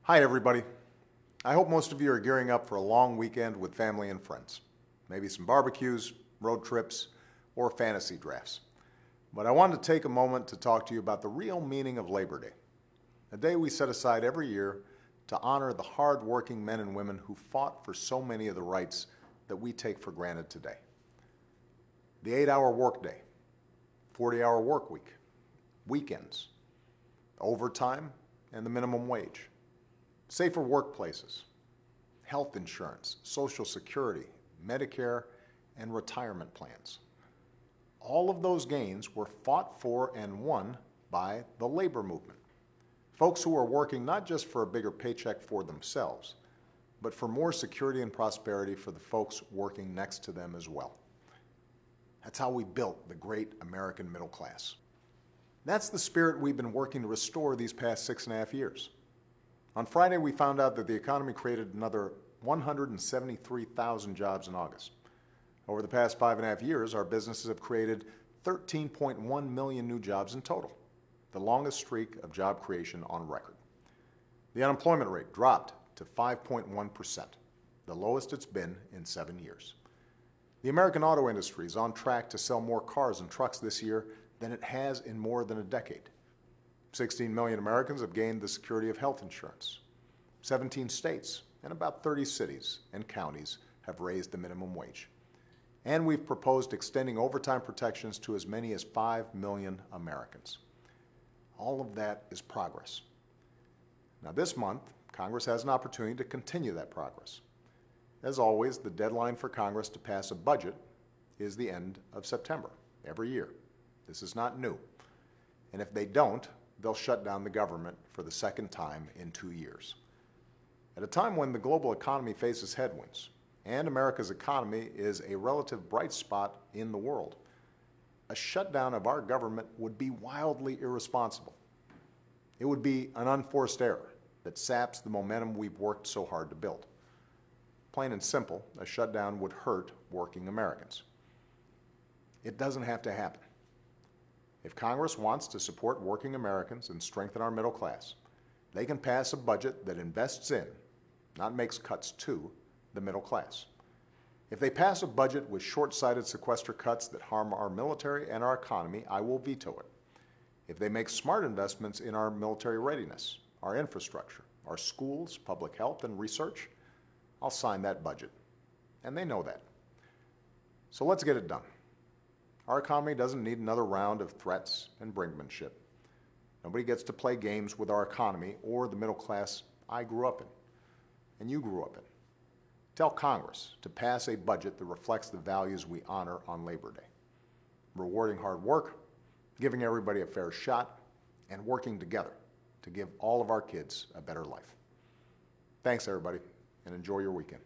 Hi, everybody. I hope most of you are gearing up for a long weekend with family and friends. Maybe some barbecues, road trips, or fantasy drafts. But I wanted to take a moment to talk to you about the real meaning of Labor Day, a day we set aside every year to honor the hard-working men and women who fought for so many of the rights that we take for granted today. The 8-hour workday, 40-hour work week, weekends, overtime, and the minimum wage. Safer workplaces, health insurance, Social Security, Medicare, and retirement plans. All of those gains were fought for and won by the labor movement. Folks who are working not just for a bigger paycheck for themselves, but for more security and prosperity for the folks working next to them as well. That's how we built the great American middle class. That's the spirit we've been working to restore these past 6.5 years. On Friday, we found out that the economy created another 173,000 jobs in August. Over the past 5.5 years, our businesses have created 13.1 million new jobs in total, the longest streak of job creation on record. The unemployment rate dropped to 5.1%, the lowest it's been in 7 years. The American auto industry is on track to sell more cars and trucks this year than it has in more than a decade. 16 million Americans have gained the security of health insurance. 17 states and about 30 cities and counties have raised the minimum wage. And we've proposed extending overtime protections to as many as 5 million Americans. All of that is progress. Now this month, Congress has an opportunity to continue that progress. As always, the deadline for Congress to pass a budget is the end of September, every year. This is not new. And if they don't, they'll shut down the government for the second time in 2 years. At a time when the global economy faces headwinds, and America's economy is a relative bright spot in the world, a shutdown of our government would be wildly irresponsible. It would be an unforced error that saps the momentum we've worked so hard to build. Plain and simple, a shutdown would hurt working Americans. It doesn't have to happen. If Congress wants to support working Americans and strengthen our middle class, they can pass a budget that invests in, not makes cuts to, the middle class. If they pass a budget with short-sighted sequester cuts that harm our military and our economy, I will veto it. If they make smart investments in our military readiness, our infrastructure, our schools, public health, and research, I'll sign that budget. And they know that. So let's get it done. Our economy doesn't need another round of threats and brinkmanship. Nobody gets to play games with our economy or the middle class I grew up in, and you grew up in. Tell Congress to pass a budget that reflects the values we honor on Labor Day. Rewarding hard work, giving everybody a fair shot, and working together to give all of our kids a better life. Thanks, everybody, and enjoy your weekend.